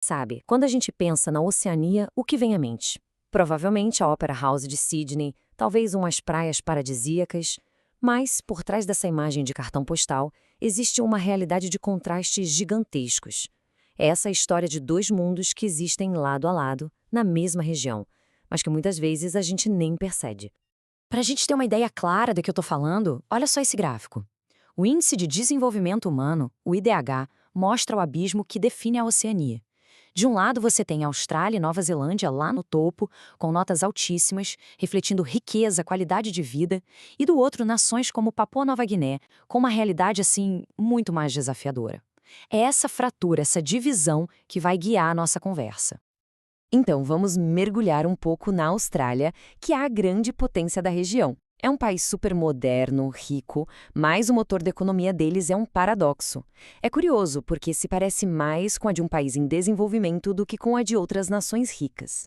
Sabe, quando a gente pensa na Oceania, o que vem à mente? Provavelmente a Opera House de Sydney, talvez umas praias paradisíacas, mas, por trás dessa imagem de cartão postal, existe uma realidade de contrastes gigantescos. É essa história de dois mundos que existem lado a lado, na mesma região, mas que muitas vezes a gente nem percebe. Para a gente ter uma ideia clara do que eu estou falando, olha só esse gráfico. O Índice de Desenvolvimento Humano, o IDH, mostra o abismo que define a Oceania. De um lado, você tem a Austrália e Nova Zelândia lá no topo, com notas altíssimas, refletindo riqueza, qualidade de vida, e do outro, nações como Papua Nova Guiné, com uma realidade assim muito mais desafiadora. É essa fratura, essa divisão que vai guiar a nossa conversa. Então, vamos mergulhar um pouco na Austrália, que é a grande potência da região. É um país super moderno, rico, mas o motor da economia deles é um paradoxo. É curioso, porque se parece mais com a de um país em desenvolvimento do que com a de outras nações ricas.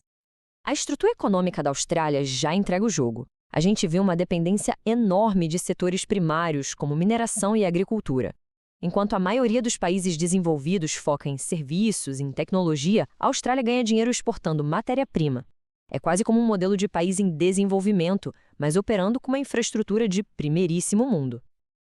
A estrutura econômica da Austrália já entrega o jogo. A gente vê uma dependência enorme de setores primários, como mineração e agricultura. Enquanto a maioria dos países desenvolvidos foca em serviços, em tecnologia, a Austrália ganha dinheiro exportando matéria-prima. É quase como um modelo de país em desenvolvimento, mas operando com uma infraestrutura de primeiríssimo mundo.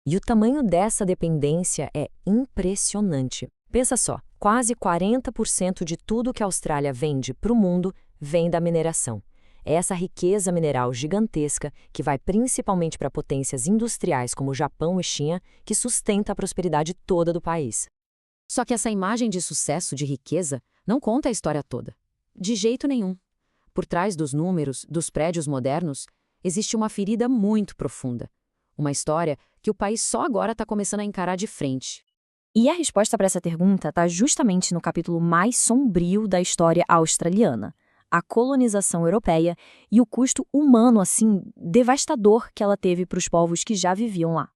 E o tamanho dessa dependência é impressionante. Pensa só, quase 40% de tudo que a Austrália vende para o mundo vem da mineração. É essa riqueza mineral gigantesca, que vai principalmente para potências industriais como o Japão e China, que sustenta a prosperidade toda do país. Só que essa imagem de sucesso, de riqueza, não conta a história toda. De jeito nenhum. Por trás dos números, dos prédios modernos, existe uma ferida muito profunda. Uma história que o país só agora está começando a encarar de frente. E a resposta para essa pergunta está justamente no capítulo mais sombrio da história australiana: a colonização europeia e o custo humano, assim, devastador que ela teve para os povos que já viviam lá.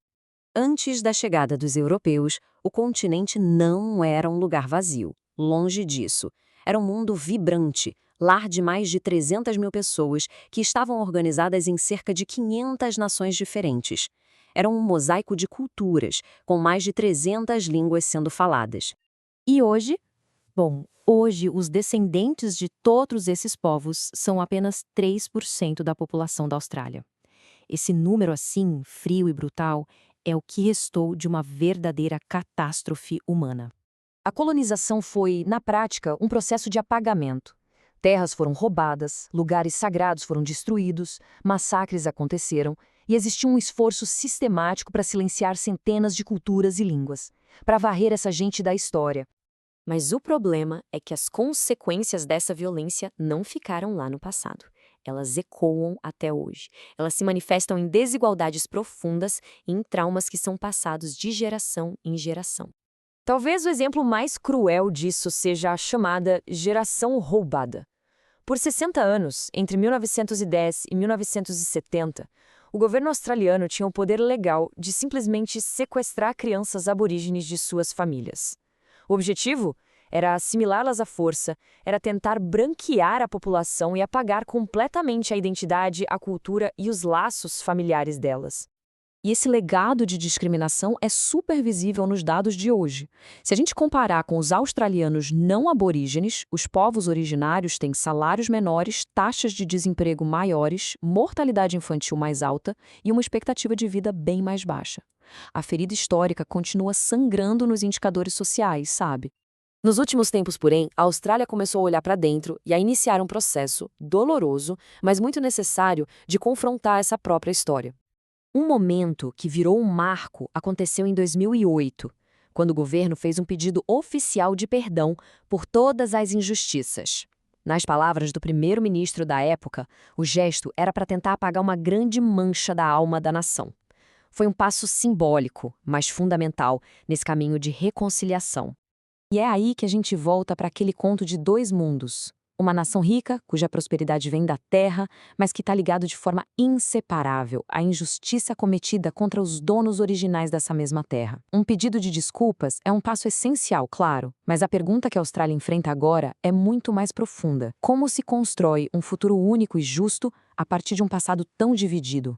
Antes da chegada dos europeus, o continente não era um lugar vazio. Longe disso. Era um mundo vibrante, lar de mais de 300 mil pessoas que estavam organizadas em cerca de 500 nações diferentes. Era um mosaico de culturas, com mais de 300 línguas sendo faladas. E hoje? Bom, hoje os descendentes de todos esses povos são apenas 3% da população da Austrália. Esse número assim, frio e brutal, é o que restou de uma verdadeira catástrofe humana. A colonização foi, na prática, um processo de apagamento. Terras foram roubadas, lugares sagrados foram destruídos, massacres aconteceram e existiu um esforço sistemático para silenciar centenas de culturas e línguas, para varrer essa gente da história. Mas o problema é que as consequências dessa violência não ficaram lá no passado. Elas ecoam até hoje. Elas se manifestam em desigualdades profundas e em traumas que são passados de geração em geração. Talvez o exemplo mais cruel disso seja a chamada geração roubada. Por 60 anos, entre 1910 e 1970, o governo australiano tinha o poder legal de simplesmente sequestrar crianças aborígenes de suas famílias. O objetivo era assimilá-las à força, era tentar branquear a população e apagar completamente a identidade, a cultura e os laços familiares delas. E esse legado de discriminação é super visível nos dados de hoje. Se a gente comparar com os australianos não aborígenes, os povos originários têm salários menores, taxas de desemprego maiores, mortalidade infantil mais alta e uma expectativa de vida bem mais baixa. A ferida histórica continua sangrando nos indicadores sociais, sabe? Nos últimos tempos, porém, a Austrália começou a olhar para dentro e a iniciar um processo doloroso, mas muito necessário, de confrontar essa própria história. Um momento que virou um marco aconteceu em 2008, quando o governo fez um pedido oficial de perdão por todas as injustiças. Nas palavras do primeiro-ministro da época, o gesto era para tentar apagar uma grande mancha da alma da nação. Foi um passo simbólico, mas fundamental, nesse caminho de reconciliação. E é aí que a gente volta para aquele conto de dois mundos. Uma nação rica, cuja prosperidade vem da terra, mas que está ligado de forma inseparável à injustiça cometida contra os donos originais dessa mesma terra. Um pedido de desculpas é um passo essencial, claro, mas a pergunta que a Austrália enfrenta agora é muito mais profunda. Como se constrói um futuro único e justo a partir de um passado tão dividido?